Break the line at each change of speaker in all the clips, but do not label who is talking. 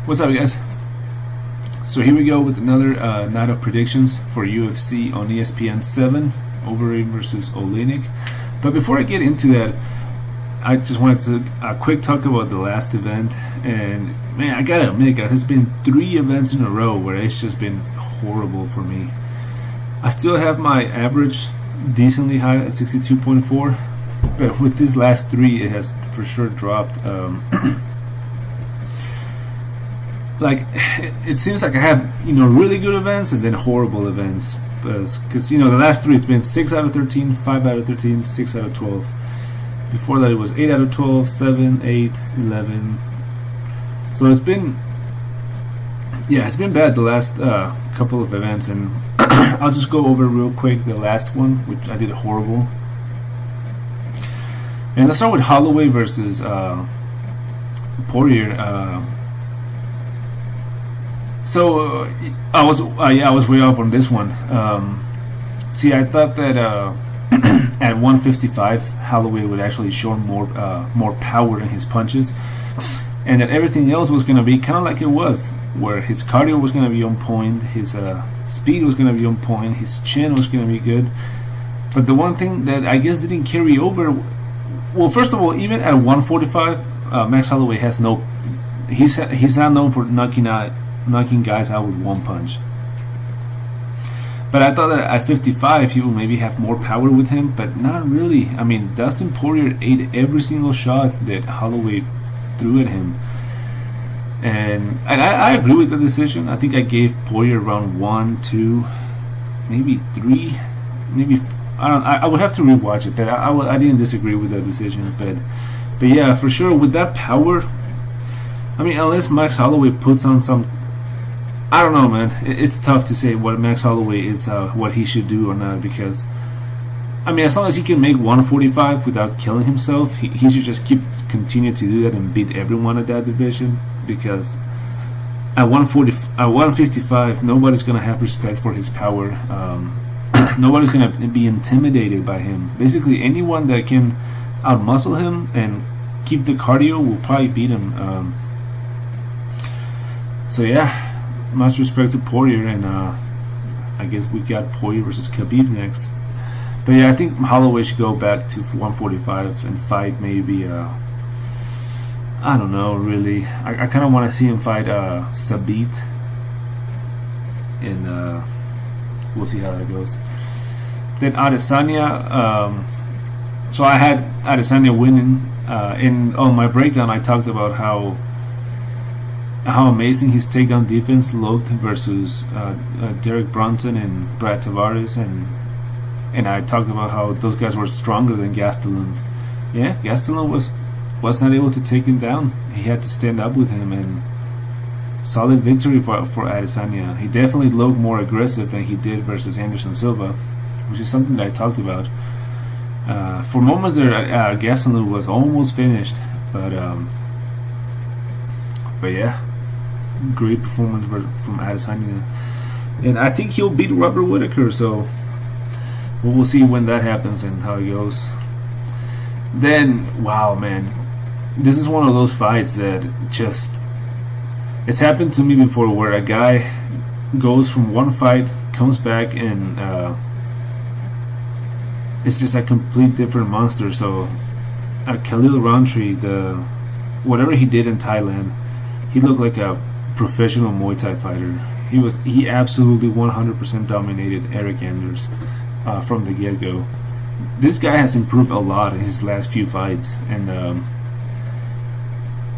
What's up, guys? So here we go with another night of predictions for UFC on ESPN 7, Overeem versus Oleinik. But before I get into that, I just wanted to quick talk about the last event. And man, I gotta admit, guys, it's been 3 events in a row where it's just been horrible for me. I still have my average decently high at 62.4, but with these last 3, it has for sure dropped. Like, it seems like I have, really good events and then horrible events. Because, the last 3, it's been 6 out of 13, 5 out of 13, 6 out of 12. Before that, it was 8 out of 12, 7, 8, 11. So it's been bad the last couple of events. And I'll just go over real quick the last one, which I did horrible. And let's start with Holloway versus Poirier. So I was way off on this one. See, I thought that at 155, Holloway would actually show more power in his punches, and that everything else was going to be kind of like it was, where his cardio was going to be on point, his speed was going to be on point, his chin was going to be good. But the one thing that I guess didn't carry over, well, first of all, even at 145, Max Holloway has no. He's not known for knocking guys out with one punch. But I thought that at 55 he would maybe have more power with him, but not really. I mean, Dustin Poirier ate every single shot that Holloway threw at him. And I agree with the decision. I think I gave Poirier around 1, 2, maybe 3, maybe I would have to rewatch it, but I didn't disagree with that decision. But yeah, for sure with that power, I mean, unless Max Holloway puts on some, I don't know, man. It's tough to say what Max Holloway is, what he should do or not, because, I mean, as long as he can make 145 without killing himself, he should just continue to do that and beat everyone at that division, because at 155, nobody's gonna have respect for his power. Nobody's gonna be intimidated by him. Basically, anyone that can outmuscle him and keep the cardio will probably beat him. So yeah. Much respect to Poirier, and I guess we got Poirier versus Khabib next. But yeah, I think Holloway should go back to 145 and fight maybe, I don't know, really. I kind of want to see him fight Sabit, and we'll see how that goes. Then Adesanya, so I had Adesanya winning. On my breakdown, I talked about how amazing his takedown defense looked versus Derek Brunson and Brad Tavares, and I talked about how those guys were stronger than Gastelum. Yeah, Gastelum was not able to take him down. He had to stand up with him, and solid victory for Adesanya. He definitely looked more aggressive than he did versus Anderson Silva, which is something that I talked about. For moments there, Gastelum was almost finished, but yeah. Great performance from Adesanya, and I think he'll beat Robert Whittaker. So we'll see when that happens and how it goes. Then, wow, man, this is one of those fights that it's happened to me before, where a guy goes from one fight, comes back, and it's just a complete different monster. So Khalil Rountree, whatever he did in Thailand, he looked like a professional Muay Thai fighter. He absolutely 100% dominated Eric Anders from the get-go. This guy has improved a lot in his last few fights, and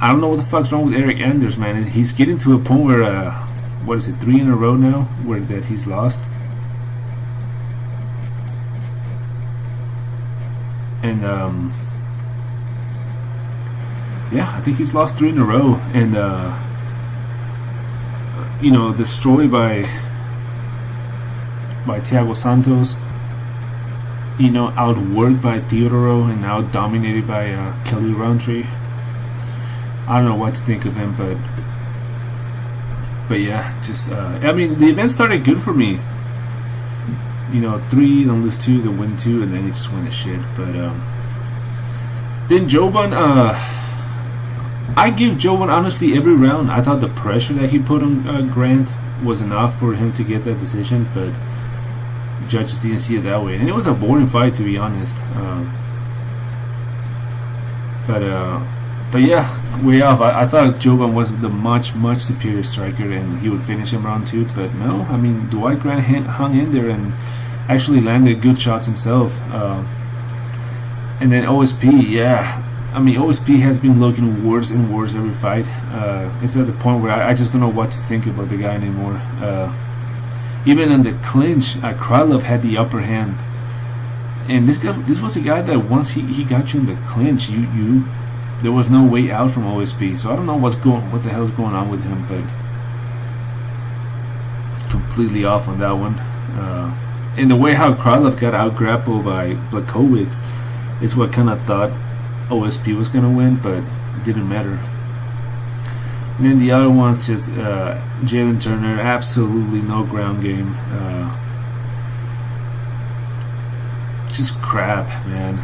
I don't know what the fuck's wrong with Eric Anders, man. He's getting to a point where 3 in a row now where that he's lost, and yeah, I think he's lost 3 in a row, and destroyed by Thiago Santos, outworked by Teodoro, and out dominated by Khalil Rountree. I don't know what to think of him, but yeah, just I mean, the event started good for me. 3, then lose 2, then win 2, and then he just went to shit. But then Joban, I give Jovan honestly every round. I thought the pressure that he put on Grant was enough for him to get that decision, but judges didn't see it that way, and it was a boring fight, to be honest. But yeah, way off. I thought Jovan was the much superior striker, and he would finish him round 2. But no, I mean, Dwight Grant hung in there and actually landed good shots himself. And then OSP, yeah. I mean, OSP has been looking worse and worse every fight. It's at the point where I just don't know what to think about the guy anymore. Even in the clinch, Krylov had the upper hand. And this was a guy that once he got you in the clinch, there was no way out from OSP. So I don't know what the hell's going on with him, but completely off on that one. And the way how Krylov got out grappled by Blachowicz is what kind of thought OSP was going to win, but it didn't matter. And then the other one's just Jalen Turner, absolutely no ground game. Just crap, man.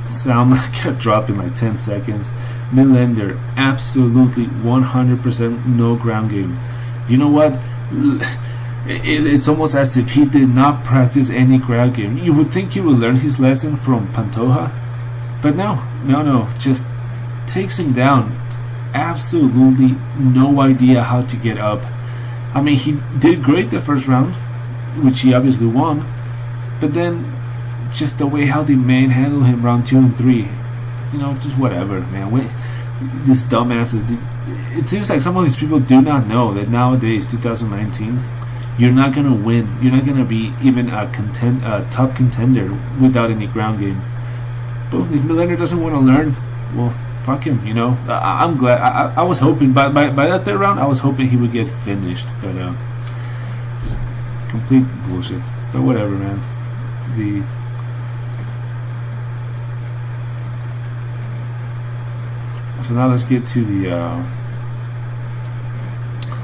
Salma kept dropping like 10 seconds. Millender, absolutely 100% no ground game. You know what? It's almost as if he did not practice any ground game. You would think he would learn his lesson from Pantoja, but no, just takes him down. Absolutely no idea how to get up. I mean, he did great the first round, which he obviously won, but then just the way how they manhandled him round 2 and 3, just whatever, man. These dumbasses, it seems like some of these people do not know that nowadays, 2019, you're not gonna win. You're not gonna be even a top contender without any ground game. But if Millender doesn't want to learn, well, fuck him. I'm glad. I was hoping by that third round, I was hoping he would get finished, but just complete bullshit. But whatever, man. So now let's get to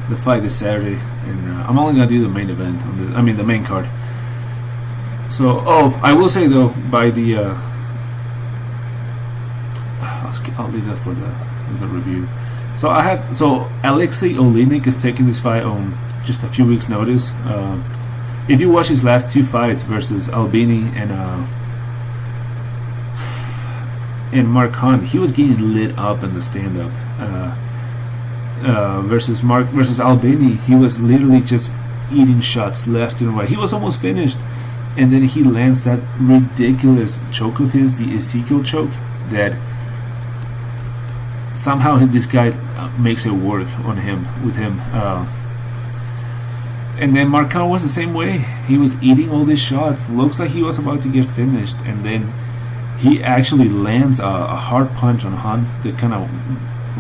the fight this Saturday, and I'm only gonna do the main event on this. I mean the main card. So, I will say though, by the I'll leave that for the review. So Alexei Oleinik is taking this fight on just a few weeks' notice. If you watch his last 2 fights versus Albini and Mark Hunt, he was getting lit up in the stand-up. Versus Albini, he was literally just eating shots left and right. He was almost finished, and then he lands that ridiculous choke of his, the Ezekiel choke, that somehow this guy makes it work with him. And then Marcano was the same way. He was eating all these shots. Looks like he was about to get finished, and then he actually lands a hard punch on Hunt that kind of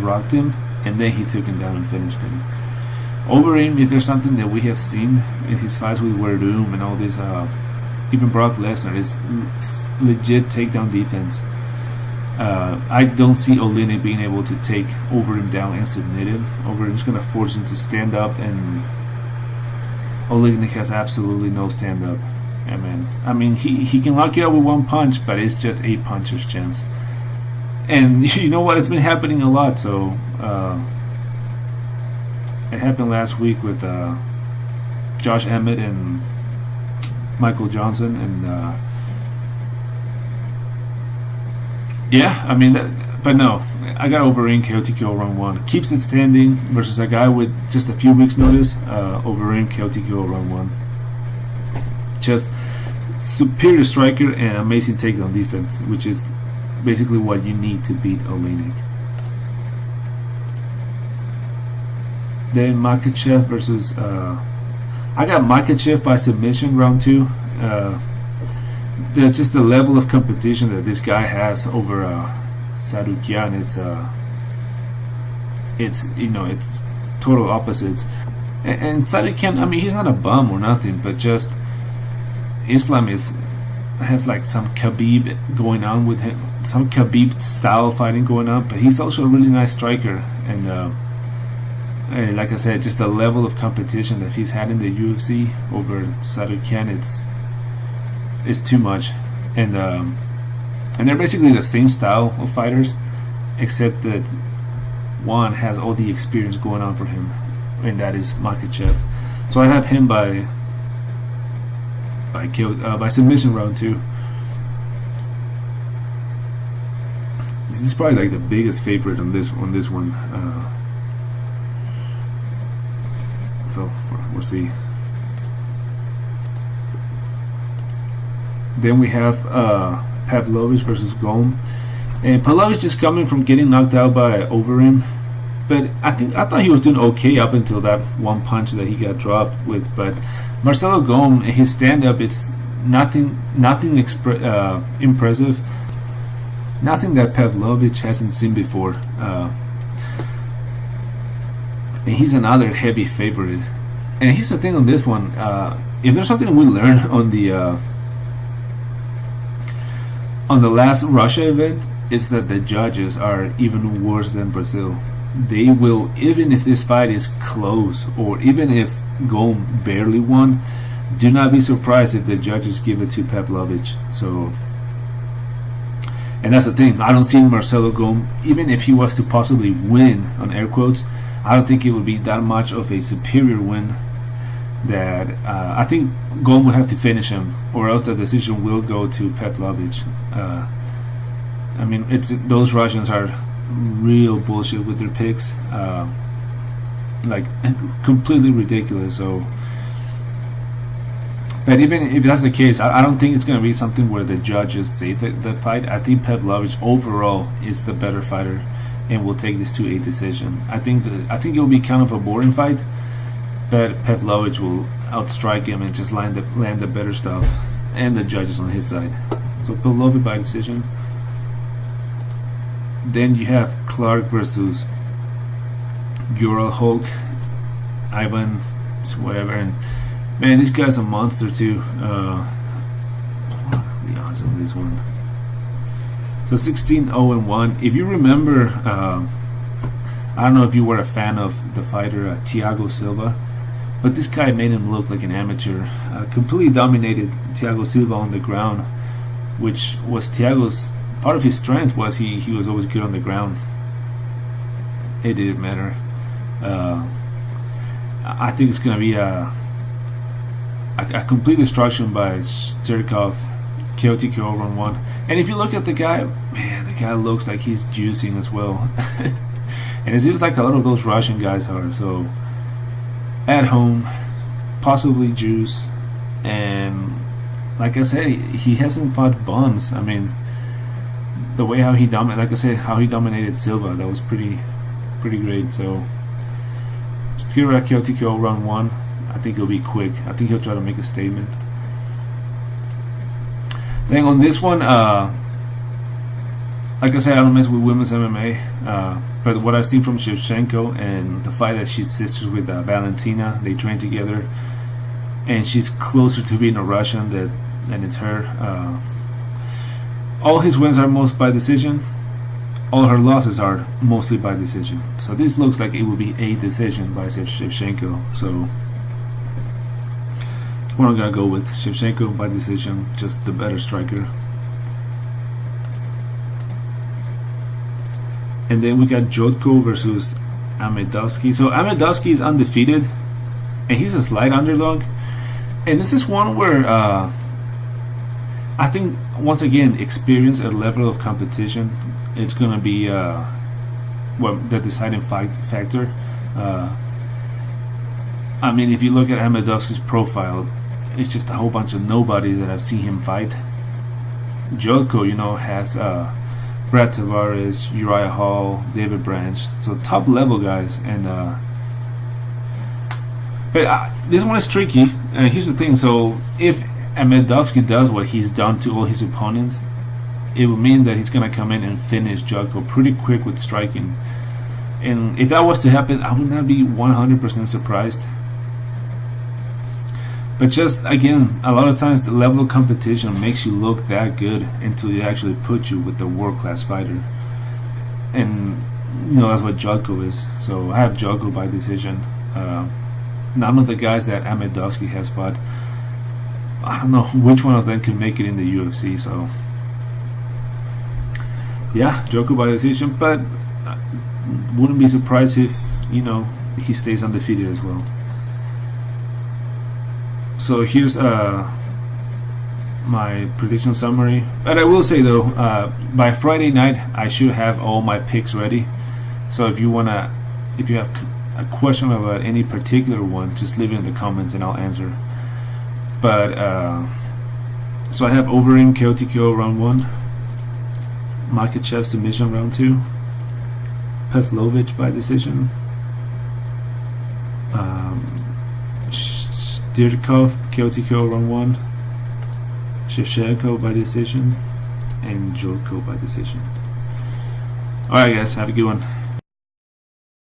rocked him, and then he took him down and finished him. Overeem, if there's something that we have seen in his fights with Werdum and all this, even Brock Lesnar, is legit takedown defense. I don't see Oleinik being able to take Overeem down and submit him. Overeem's going to force him to stand up, and Oleinik has absolutely no stand up. I mean, he can lock you out with one punch, but it's just a puncher's chance. And you know what? It's been happening a lot. So it happened last week with Josh Emmett and Michael Johnson, and but no, I got Overeem KO TKO round 1. Keeps it standing versus a guy with just a few weeks' notice. Overeem KO TKO round 1. Just superior striker and amazing takedown defense, which is basically what you need to beat Oleinik. Then Makhachev versus I got Makhachev by submission round 2. Just the level of competition that this guy has over Sarukian, it's total opposites. And Sarukian, I mean, he's not a bum or nothing, but just Islam has like some Khabib going on with him, some Khabib style fighting going on, but he's also a really nice striker. And like I said, just the level of competition that he's had in the UFC over Sarukian, it's too much. And they're basically the same style of fighters, except that one has all the experience going on for him, and that is Makhachev. So I have him by submission round 2. This is probably like the biggest favorite on this one. So we'll see. Then we have Pavlovich versus Gom, and Pavlovich is coming from getting knocked out by Overeem, but I thought he was doing okay up until that one punch that he got dropped with. But Marcelo Gom, his stand-up, it's nothing impressive, nothing that Pavlovich hasn't seen before, and he's another heavy favorite. And here's the thing on this one: if there's something we learned on the last Russia event, is that the judges are even worse than Brazil. They will, even if this fight is close, or even if Gom barely won, do not be surprised if the judges give it to Pavlovich. So, and that's the thing, I don't see Marcelo Gom, even if he was to possibly win, on air quotes, I don't think it would be that much of a superior win. That I think Gom will have to finish him, or else the decision will go to Pavlovich. I mean, those Russians are real bullshit with their picks, like completely ridiculous. So, but even if that's the case, I don't think it's going to be something where the judges save the fight. I think Pavlovich overall is the better fighter, and will take this to a decision. I think it will be kind of a boring fight, but Pavlovich will outstrike him and just land the better stuff, and the judges on his side. So Pavlovich by decision. Then you have Clark versus Ural Hulk, Ivan, whatever, and man, this guy's a monster too. I'll be honest on this one. So 16-0-1. If you remember, I don't know if you were a fan of the fighter Thiago Silva, but this guy made him look like an amateur. Completely dominated Thiago Silva on the ground, which was Thiago's part of his strength. Was he was always good on the ground. It didn't matter. I think it's gonna be a complete destruction by Sterkov, KO round 1. And if you look at the guy, man, the guy looks like he's juicing as well. And it seems like a lot of those Russian guys are. So at home, possibly juice, and like I said, he hasn't fought bums. I mean, the way how he dominated Silva, that was pretty great. So Kira KO round 1. I think it'll be quick. I think he'll try to make a statement. Then on this one, like I said, I don't mess with women's MMA, but what I've seen from Shevchenko and the fight that she's sisters with Valentina, they train together, and she's closer to being a Russian than it's her. All his wins are most by decision. All her losses are mostly by decision. So this looks like it will be a decision by Shevchenko. So what I'm gonna go with, Shevchenko by decision, just the better striker. And then we got Jotko versus Amedovsky. So Amedovsky is undefeated, and he's a slight underdog. And this is one where I think, once again, experience at level of competition, it's gonna be the deciding factor. I mean, if you look at Amedovsky's profile, it's just a whole bunch of nobodies that I've seen him fight. Jotko, has Brad Tavares, Uriah Hall, David Branch, so top level guys. And but this one is tricky. And here's the thing: so if Amedovsky does what he's done to all his opponents, it will mean that he's gonna come in and finish Jotko pretty quick with striking. And if that was to happen, I would not be 100% surprised. But just, again, a lot of times the level of competition makes you look that good until they actually put you with the world-class fighter. And, that's what Jotko is. So I have Jotko by decision. None of the guys that Amedovsky has fought, I don't know which one of them can make it in the UFC. So, yeah, Jotko by decision. But wouldn't be surprised if he stays undefeated as well. So here's my prediction summary. But I will say though, by Friday night I should have all my picks ready. So if you have a question about any particular one, just leave it in the comments and I'll answer. But so I have Overeem KO round 1, Makhachev submission round 2, Pavlovich by decision, Dirkov KO round 1, Shevchenko by decision, and Jorko by decision. Alright guys, have a good one.